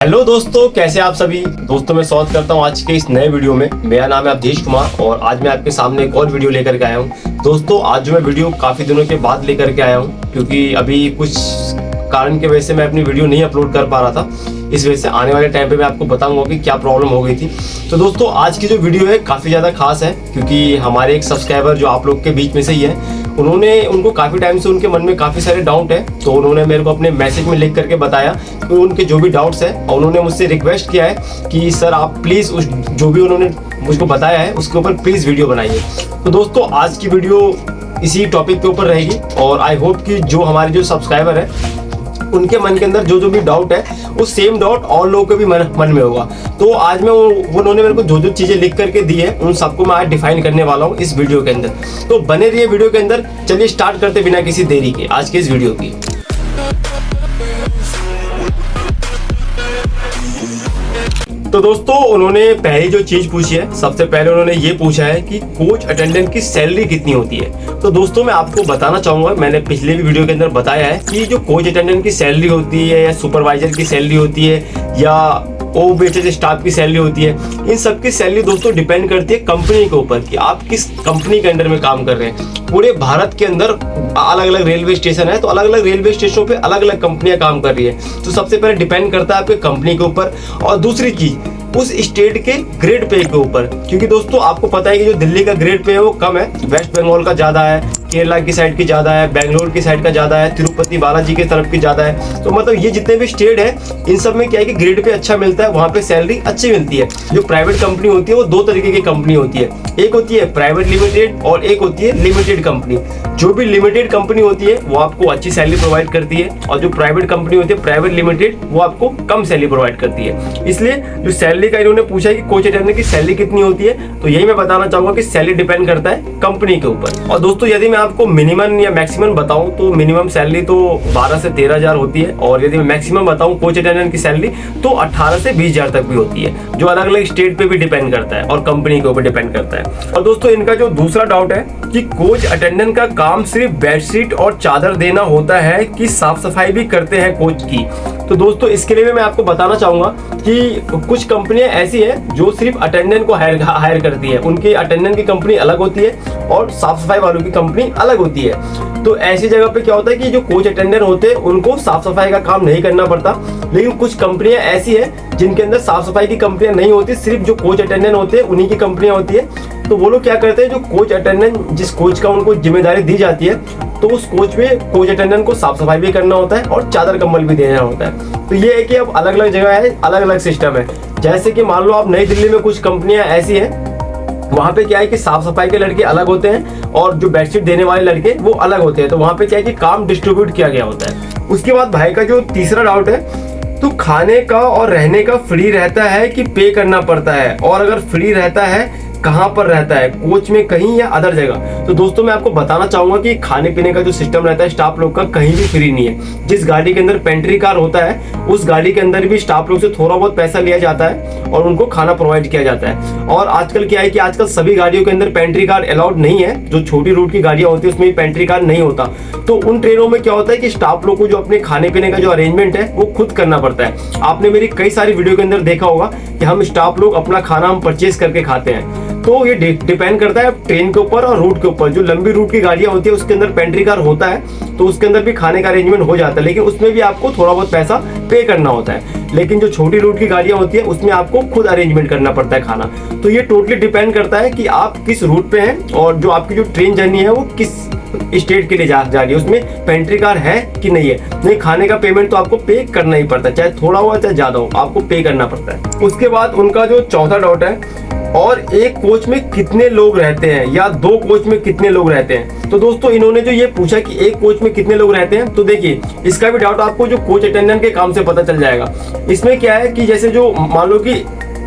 Hello दोस्तों, कैसे आप सभी दोस्तों। मैं स्वागत करता हूं आज के इस नए वीडियो में। मेरा नाम है अवधेश कुमार और आज मैं आपके सामने एक और वीडियो लेकर के आया हूं। दोस्तों आज जो मैं वीडियो काफ़ी दिनों के बाद लेकर के आया हूं, क्योंकि अभी कुछ कारण की वजह से मैं अपनी वीडियो नहीं अपलोड कर पा रहा था। इस वजह से आने वाले टाइम पे मैं आपको बताऊंगा कि क्या प्रॉब्लम हो गई थी। तो दोस्तों आज की जो वीडियो है काफ़ी ज़्यादा खास है, क्योंकि हमारे एक सब्सक्राइबर जो आप लोग के बीच में से ही है, उनको काफ़ी टाइम से उनके मन में काफ़ी सारे डाउट है। तो उन्होंने मेरे को अपने मैसेज में लिख करके बताया कि उनके जो भी डाउट्स है, और उन्होंने मुझसे रिक्वेस्ट किया है कि सर आप प्लीज़ उस जो भी उन्होंने मुझको बताया है उसके ऊपर प्लीज़ वीडियो बनाइए। तो दोस्तों आज की वीडियो इसी टॉपिक के ऊपर रहेगी और आई होप कि जो हमारे जो सब्सक्राइबर है उनके मन के अंदर जो भी डाउट है वो सेम डाउट और लोगों के भी मन में होगा। तो आज मैं उन्होंने मेरे को जो चीज़ें लिख करके दी है उन सबको मैं आज डिफाइन करने वाला हूँ इस वीडियो के अंदर। तो बने रहिए वीडियो के अंदर। चलिए स्टार्ट करते बिना किसी देरी के आज के इस वीडियो की। तो दोस्तों उन्होंने पहली जो चीज पूछी है, सबसे पहले उन्होंने ये पूछा है कि कोच अटेंडेंट की सैलरी कितनी होती है। तो दोस्तों मैं आपको बताना चाहूंगा, मैंने पिछले भी वीडियो के अंदर बताया है कि जो कोच अटेंडेंट की सैलरी होती है या सुपरवाइजर की सैलरी होती है या वेटेज स्टाफ की सैलरी होती है, इन सब की सैलरी दोस्तों डिपेंड करती है कंपनी के ऊपर कि आप किस कंपनी के अंडर में काम कर रहे हैं। पूरे भारत के अंदर अलग अलग रेलवे स्टेशन है, तो अलग अलग रेलवे स्टेशनों पे अलग अलग कंपनियां काम कर रही है। तो सबसे पहले डिपेंड करता है आपके कंपनी के ऊपर, और दूसरी चीज उस स्टेट के ग्रेड पे के ऊपर, क्योंकि दोस्तों आपको पता है कि जो दिल्ली का ग्रेड पे है वो कम है, वेस्ट बंगाल का ज़्यादा है, केरला की साइड की ज़्यादा है, बेंगलोर की साइड का ज़्यादा है, तिरुपति बालाजी की तरफ की ज़्यादा है। तो मतलब ये जितने भी स्टेट है इन सब में क्या है कि ग्रेड पे अच्छा मिलता है, वहाँ पे सैलरी अच्छी मिलती है। जो प्राइवेट कंपनी होती है वो दो तरीके की कंपनी होती है, एक होती है प्राइवेट लिमिटेड और एक होती है लिमिटेड कंपनी। जो भी लिमिटेड कंपनी होती है वो आपको अच्छी सैलरी प्रोवाइड करती है, और जो प्राइवेट कंपनी होती है प्राइवेट लिमिटेड वो आपको कम सैलरी प्रोवाइड करती है। इसलिए जो सैलरी का इन्होंने पूछा है कि कोच अटेंडेंट की सैलरी कितनी होती है, तो यही मैं बताना चाहूंगा कि सैलरी डिपेंड करता है कंपनी के ऊपर। और दोस्तों यदि मैं आपको मिनिमम या मैक्सिमम बताऊं तो मिनिमम सैलरी तो 12 से 13 हज़ार होती है, और यदि मैं मैक्सिमम बताऊं कोच अटेंडेंट की सैलरी तो 18 से 20 हज़ार तक भी होती है, जो अलग अलग स्टेट पे भी डिपेंड करता है और कंपनी के ऊपर डिपेंड करता है। और दोस्तों इनका जो दूसरा डाउट है कि कोच अटेंडेंट का काम सिर्फ बेडशीट और चादर देना होता है कि साफ सफाई भी करते हैं कोच की। तो दोस्तों इसके लिए मैं आपको बताना चाहूंगा कि कुछ कंपनियां ऐसी हैं जो सिर्फ अटेंडेंट को हायर करती है, उनकी अटेंडेंट की कंपनी अलग होती है और साफ सफाई वालों की कंपनी अलग होती है। तो ऐसी जगह पे क्या होता है कि जो कोच अटेंडेंट होते हैं उनको साफ सफाई का काम नहीं करना पड़ता, लेकिन कुछ कंपनियां ऐसी है जिनके अंदर साफ सफाई की कंपनियां नहीं होती, सिर्फ जो कोच अटेंडेंट होते हैं उन्हीं की कंपनियां होती है। तो वो लोग क्या करते हैं, जो कोच अटेंडेंट जिस कोच का उनको जिम्मेदारी दी जाती है, तो उस कोच में कोच अटेंडेंट को साफ सफाई भी करना होता है और चादर कंबल भी देना होता है। तो ये है कि अब अलग अलग जगह है, अलग अलग सिस्टम है। जैसे कि मान लो आप नई दिल्ली में कुछ कंपनियां ऐसी हैं, वहाँ पे क्या है कि साफ सफाई के लड़के अलग होते हैं और जो बेडशीट देने वाले लड़के वो अलग होते हैं। तो वहाँ पे क्या है कि काम डिस्ट्रीब्यूट किया गया होता है। उसके बाद भाई का जो तीसरा डाउट है, तो खाने का और रहने का फ्री रहता है कि पे करना पड़ता है, और अगर फ्री रहता है कहाँ पर रहता है, कोच में कहीं या अदर जगह। तो दोस्तों मैं आपको बताना चाहूंगा कि खाने पीने का जो सिस्टम रहता है स्टाफ लोग का कहीं भी फ्री नहीं है। जिस गाड़ी के अंदर पेंट्री कार होता है उस गाड़ी के अंदर भी स्टाफ लोग से थोड़ा बहुत पैसा लिया जाता है और उनको खाना प्रोवाइड किया जाता है। और आजकल क्या है कि आजकल सभी गाड़ियों के अंदर पेंट्री कार अलाउड नहीं है, जो छोटी रूट की गाड़ियां होती है उसमें पेंट्री कार नहीं होता। तो उन ट्रेनों में क्या होता है कि स्टाफ लोग को जो अपने खाने पीने का जो अरेंजमेंट है वो खुद करना पड़ता है। आपने मेरी कई सारी वीडियो के अंदर देखा होगा कि हम स्टाफ लोग अपना खाना हम परचेज करके खाते हैं। तो ये डिपेंड करता है ट्रेन के ऊपर और रूट के ऊपर। जो लंबी रूट की गाड़ियां होती है उसके अंदर पेंट्री कार होता है, तो उसके अंदर भी खाने का अरेंजमेंट हो जाता है, लेकिन उसमें भी आपको थोड़ा बहुत पैसा पे करना होता है। लेकिन जो छोटी रूट की गाड़ियां होती है उसमें आपको खुद अरेंजमेंट करना पड़ता है खाना। तो ये टोटली डिपेंड करता है कि आप किस रूट पे हैं और जो आपकी जो ट्रेन जर्नी है वो किस स्टेट के लिए जा रही है, उसमें पेंट्री कार है कि नहीं है। नहीं, खाने का पेमेंट तो आपको पे करना ही पड़ता है, चाहे थोड़ा हो चाहे ज्यादा हो, आपको पे करना पड़ता है। उसके बाद उनका जो चौथा डाउट है, और एक कोच में कितने लोग रहते हैं या दो कोच में कितने लोग रहते हैं। तो दोस्तों इन्होंने जो ये पूछा कि एक कोच में कितने लोग रहते हैं, तो देखिए इसका भी डाउट आपको जो कोच अटेंडेंट के काम से पता चल जाएगा। इसमें क्या है कि जैसे जो मान लो कि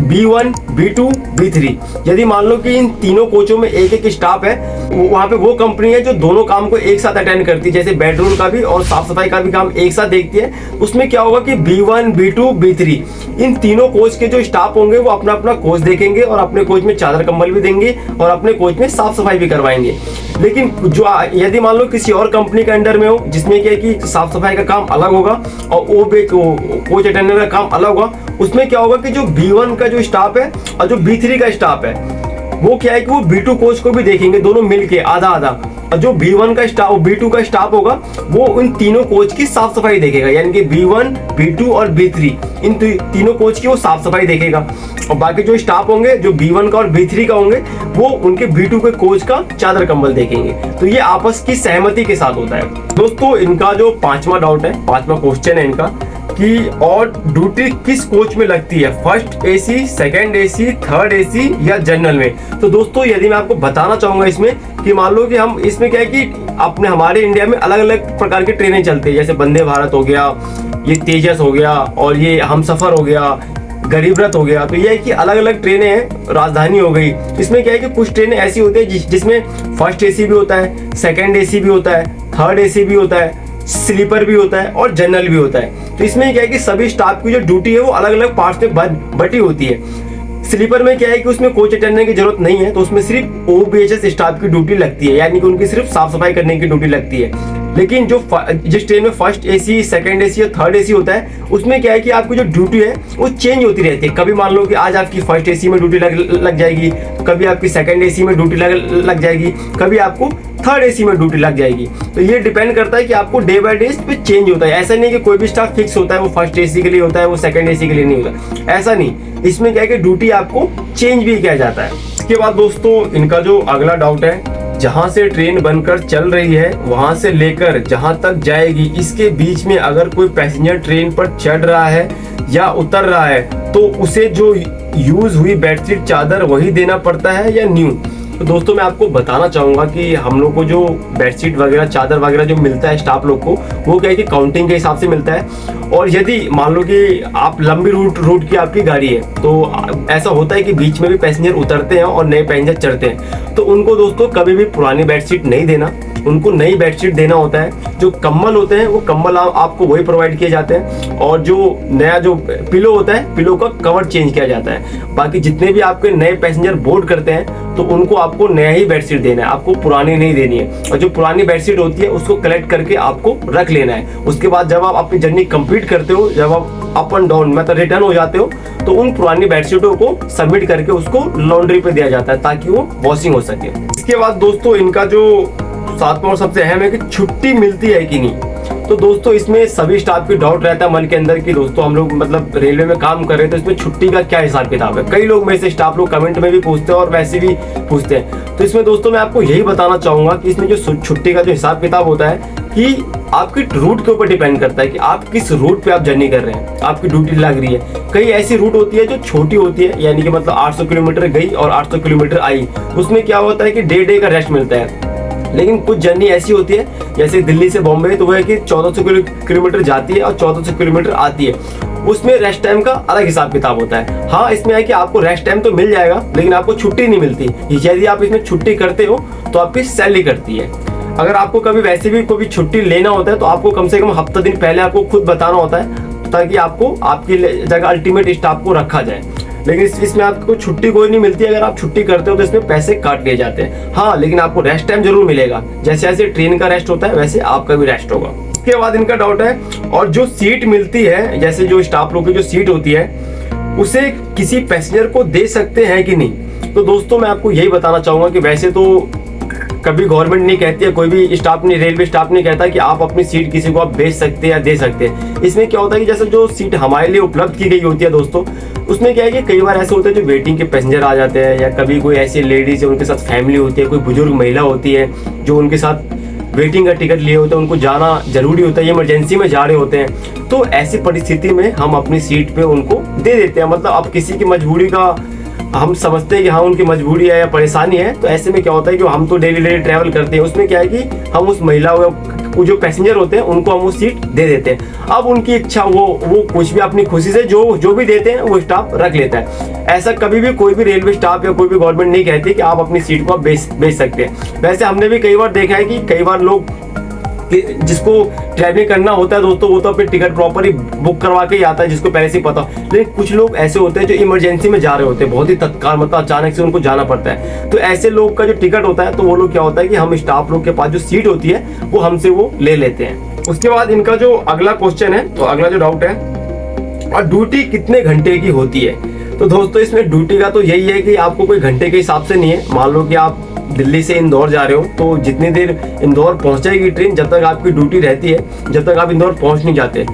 B1, B2, B3, यदि मान लो कि इन तीनों कोचों में एक एक स्टाफ है वहाँ पे वो कंपनी है जो दोनों काम को एक साथ अटेंड करती है, जैसे बेडरूम का भी और साफ सफाई का भी काम एक साथ देखती है। उसमें क्या होगा कि B1, B2, B3 इन तीनों कोच के जो स्टाफ होंगे वो अपना अपना कोच देखेंगे और अपने कोच में चादर कंबल भी देंगे और अपने कोच में साफ सफाई भी करवाएंगे। लेकिन जो यदि मान लो किसी और कंपनी के अंडर में हो जिसमें क्या है कि साफ सफाई का काम अलग होगा और वो कोच अटेंडर का काम अलग होगा, उसमें क्या होगा कि जो B1 का जो स्टाफ है और जो B3 का स्टाफ है वो क्या है कि वो B2 कोच को भी देखेंगे, दोनों मिलके आधा आधा। और जो B1 का स्टाफ B2 का स्टाफ होगा वो उन तीनों कोच की साफ सफाई देखेगा, यानी कि B1, B2 और B3 इन तीनों कोच की वो साफ सफाई देखेगा। और बाकी जो स्टाफ होंगे जो B1 का और B3 का होंगे वो उनके B2 के कोच का चादर कंबल देखेंगे। तो ये आपस की सहमति के साथ होता है। दोस्तों इनका जो 5वां डाउट है, 5वां क्वेश्चन है इनका कि और ड्यूटी किस कोच में लगती है, first AC, second AC, third AC या जनरल में। तो दोस्तों यदि मैं आपको बताना चाहूंगा इसमें कि मान लो कि हम इसमें क्या है कि अपने हमारे इंडिया में अलग अलग प्रकार की ट्रेनें चलती है, जैसे वंदे भारत हो गया, ये तेजस हो गया और ये हमसफर हो गया, गरीब रथ हो गया। तो ये है कि अलग अलग ट्रेनें हैं, राजधानी हो गई। इसमें क्या है कि कुछ ट्रेनें ऐसी होती है जिसमें फर्स्ट AC भी होता है, सेकंड AC भी होता है, थर्ड AC भी होता है, स्लीपर भी होता है और जनरल भी होता है। तो इसमें क्या है कि सभी स्टाफ की जो ड्यूटी है वो अलग अलग पार्ट्स में बटी होती है। स्लीपर में क्या है कि उसमें कोच अटेंडर की जरूरत नहीं है, तो उसमें सिर्फ OBHS स्टाफ की ड्यूटी लगती है, यानी कि उनकी सिर्फ साफ सफाई करने की ड्यूटी लगती है। लेकिन जिस ट्रेन में फर्स्ट AC, सेकंड AC और थर्ड AC होता है उसमें क्या है कि आपकी जो ड्यूटी है वो चेंज होती रहती है। कभी मान लो कि आज आपकी फर्स्ट AC में ड्यूटी लग जाएगी, कभी आपकी सेकंड AC में ड्यूटी लग जाएगी, कभी आपको थर्ड AC में ड्यूटी लग जाएगी। तो ये डिपेंड करता है कि आपको डे बाय डे इस पे चेंज होता है। ऐसा नहीं कि कोई भी स्टाफ फिक्स होता है, वो फर्स्ट AC के लिए होता है, वो सेकंड AC के लिए नहीं होता, ऐसा नहीं। इसमें क्या है कि ड्यूटी आपको चेंज भी किया जाता है। इसके बाद दोस्तों इनका जो अगला डाउट है, जहां से ट्रेन बनकर चल रही है वहां से लेकर जहां तक जाएगी इसके बीच में अगर कोई पैसेंजर ट्रेन पर चढ़ रहा है या उतर रहा है तो उसे जो यूज हुई बेडशीट चादर वही देना पड़ता है या न्यू। तो दोस्तों मैं आपको बताना चाहूँगा कि हम लोग को जो बेडशीट वगैरह चादर वगैरह जो मिलता है स्टाफ लोग को, वो क्या है कि काउंटिंग के हिसाब से मिलता है। और यदि मान लो कि आप लंबी रूट की आपकी गाड़ी है तो ऐसा होता है कि बीच में भी पैसेंजर उतरते हैं और नए पैसेंजर चढ़ते हैं, तो उनको दोस्तों कभी भी पुरानी बेडशीट नहीं देना, उनको नई बेडशीट देना होता है। जो कंबल होते हैं वो कंबल आपको वही प्रोवाइड किए जाते हैं और जो नया जो पिलो होता है पिलो का कवर चेंज किया जाता है। बाकी जितने भी आपके नए पैसेंजर बोर्ड करते हैं तो उनको आपको नया ही बेडशीट देना है, आपको पुरानी नहीं देनी है। और जो पुरानी बेडशीट होती है उसको कलेक्ट करके आपको रख लेना है। उसके बाद जब आप अपनी जर्नी कंप्लीट करते हो, जब आप अप एंड डाउन मतलब रिटर्न हो जाते हो, तो उन पुरानी बेडशीटों को सबमिट करके उसको लॉन्ड्री पे दिया जाता है ताकि वो वॉशिंग हो सके। इसके बाद दोस्तों इनका जो 7वां और सबसे अहम है कि छुट्टी मिलती है कि नहीं। तो दोस्तों इसमें सभी स्टाफ की डाउट रहता है मन के अंदर कि दोस्तों हम लोग मतलब रेलवे में काम कर रहे हैं तो इसमें छुट्टी का क्या हिसाब किताब है। कई लोग मेरे से स्टाफ लोग कमेंट में भी पूछते हैं और वैसे भी पूछते हैं। तो इसमें दोस्तों मैं आपको यही बताना चाहूंगा कि इसमें जो छुट्टी का जो हिसाब किताब होता है कि आपकी रूट के ऊपर डिपेंड करता है कि आप किस रूट पे आप जर्नी कर रहे हैं, आपकी ड्यूटी लग रही है। कई ऐसी रूट होती है जो छोटी होती है, यानी कि मतलब 800 किलोमीटर गई और 800 किलोमीटर आई, उसमें क्या होता है कि डे का रेस्ट मिलता है। लेकिन कुछ जर्नी ऐसी होती है जैसे दिल्ली से बॉम्बे, तो वो है कि 1400 किलोमीटर जाती है और 1400 किलोमीटर आती है, उसमें रेस्ट टाइम का अलग हिसाब किताब होता है। हाँ इसमें है कि आपको रेस्ट टाइम तो मिल जाएगा लेकिन आपको छुट्टी नहीं मिलती। यदि आप इसमें छुट्टी करते हो तो आपकी सैलरी कटती है। अगर आपको कभी वैसे भी कोई छुट्टी लेना होता है तो आपको कम से कम हफ्ता दिन पहले आपको खुद बताना होता है ताकि आपको आपकी जगह अल्टीमेट स्टाफ को रखा जाए। लेकिन इसमें आपको छुट्टी कोई नहीं मिलती। अगर आप छुट्टी करते हो तो इसमें पैसे काट लिए जाते हैं। हाँ लेकिन आपको रेस्ट टाइम जरूर मिलेगा, जैसे जैसे ट्रेन का रेस्ट होता है वैसे आपका भी रेस्ट होगा। उसके बाद इनका डाउट है और जो सीट मिलती है, जैसे जो स्टाफ लोग की जो सीट होती है उसे किसी पैसेंजर को दे सकते हैं कि नहीं। तो दोस्तों मैं आपको यही बताना चाहूंगा कि वैसे तो कभी गवर्नमेंट नहीं कहती है, कोई भी स्टाफ नहीं, रेलवे स्टाफ नहीं कहता कि आप अपनी सीट किसी को आप बेच सकते हैं या दे सकते हैं। इसमें क्या होता है कि जैसे जो सीट हमारे लिए उपलब्ध की गई होती है दोस्तों, उसमें क्या है कि कई बार ऐसे होता है जो वेटिंग के पैसेंजर आ जाते हैं या कभी कोई ऐसी लेडीज है उनके साथ फैमिली होती है, कोई बुजुर्ग महिला होती है जो उनके साथ वेटिंग का टिकट लिए होते हैं, उनको जाना जरूरी होता है, इमरजेंसी में जा रहे होते हैं। तो ऐसी परिस्थिति में हम अपनी सीट पे उनको दे देते हैं। मतलब अब किसी की मजबूरी का हम समझते हैं कि हाँ उनकी मजबूरी है या परेशानी है, तो ऐसे में क्या होता है कि हम तो डेली ट्रैवल करते हैं, उसमें क्या है कि हम उस महिला वो जो पैसेंजर होते हैं उनको हम वो सीट दे देते हैं। अब उनकी इच्छा, वो कुछ भी अपनी खुशी से जो भी देते हैं वो स्टाफ रख लेता है। ऐसा कभी भी कोई भी रेलवे स्टाफ या कोई भी गवर्नमेंट नहीं कहती कि आप अपनी सीट को आप बेच सकते हैं। वैसे हमने भी कई बार देखा है कि कई बार लोग जिसको ट्रैवलिंग करना होता है दोस्तों, वो तो अपनी टिकट प्रॉपर ही बुक करवा के ही आता है, जिसको पहले से ही पता हो। लेकिन कुछ लोग ऐसे होते हैं जो इमरजेंसी में जा रहे होते हैं, बहुत ही तत्काल, मतलब अचानक से उनको जाना पड़ता है। तो ऐसे लोग का जो टिकट होता है, तो वो लोग क्या होता है कि हम स्टाफ लोग के पास जो सीट होती है वो हमसे वो ले लेते हैं। उसके बाद इनका जो अगला क्वेश्चन है, तो अगला जो डाउट है, और ड्यूटी कितने घंटे की होती है। तो दोस्तों इसमें ड्यूटी का तो यही है कि आपको कोई घंटे के हिसाब से नहीं है। मान लो कि आप दिल्ली से इंदौर जा रहे हो, तो जितनी देर इंदौर पहुंचेगी ट्रेन, जब तक आपकी ड्यूटी रहती है, जब तक आप इंदौर पहुंच नहीं जाते,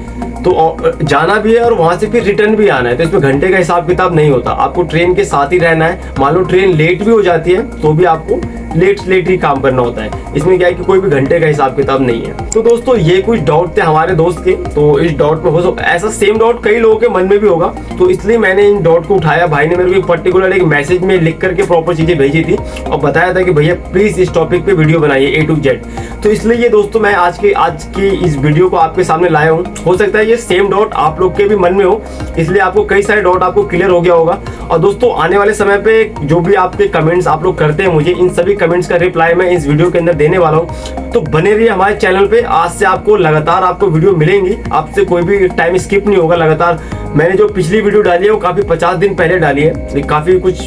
तो जाना भी है और वहां से फिर रिटर्न भी आना है। तो इसमें घंटे का हिसाब किताब नहीं होता, आपको ट्रेन के साथ ही रहना है। मान लो ट्रेन लेट भी हो जाती है तो भी आपको लेट ही काम करना होता है। इसमें क्या है कि कोई भी घंटे का हिसाब किताब नहीं है। तो दोस्तों ये कुछ डाउट थे हमारे दोस्त के, तो इस डाउट में हो सकता ऐसा सेम डाउट कई लोगों के मन में भी होगा, तो इसलिए मैंने इन डाउट को उठाया। भाई ने मेरे को पर्टिकुलर एक मैसेज में लिख करके प्रॉपर चीजें भेजी थी और बताया था कि भैया प्लीज इस टॉपिक पे वीडियो बनाइए A to Z। तो इसलिए ये दोस्तों मैं आज की इस वीडियो को आपके सामने लाया हूँ। हो सकता है ये सेम डाउट आप लोग के भी मन में हो, इसलिए आपको कई सारे डाउट आपको क्लियर हो गया होगा। और दोस्तों आने वाले समय पे जो भी आपके कमेंट्स आप लोग करते हैं मुझे, इन सभी कमेंट्स का रिप्लाई मैं इस वीडियो के अंदर देने वाला हूँ। तो बने रहिए हमारे चैनल पे, आज से आपको लगातार आपको वीडियो मिलेंगी, आपसे कोई भी टाइम स्किप नहीं होगा। लगातार मैंने जो पिछली वीडियो डाली है वो काफी 50 दिन पहले डाली है, काफी कुछ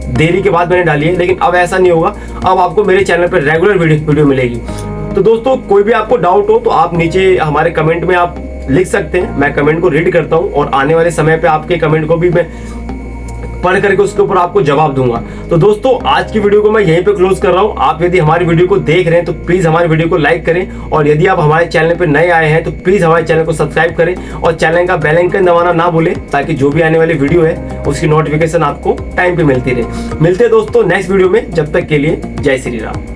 देरी के बाद मैंने डाली है, लेकिन अब ऐसा नहीं होगा। अब आपको मेरे चैनल पर रेगुलर वीडियो मिलेगी। तो दोस्तों कोई भी आपको डाउट हो तो आप नीचे हमारे कमेंट में आप लिख सकते हैं, मैं कमेंट को रीड करता हूं और आने वाले समय पे आपके कमेंट को भी मैं पढ़ करके उसके ऊपर आपको जवाब दूंगा। तो दोस्तों आज की वीडियो को मैं यहीं पे क्लोज कर रहा हूं। आप यदि हमारी वीडियो को देख रहे हैं तो प्लीज हमारी वीडियो को लाइक करें, और यदि आप हमारे चैनल पे नए आए हैं तो प्लीज हमारे चैनल को सब्सक्राइब करें और चैनल का बेल आइकन दबाना ना भूलें, ताकि जो भी आने वाली वीडियो है उसकी नोटिफिकेशन आपको टाइम पे मिलती रहे। मिलते हैं दोस्तों नेक्स्ट वीडियो में, जब तक के लिए जय श्री राम।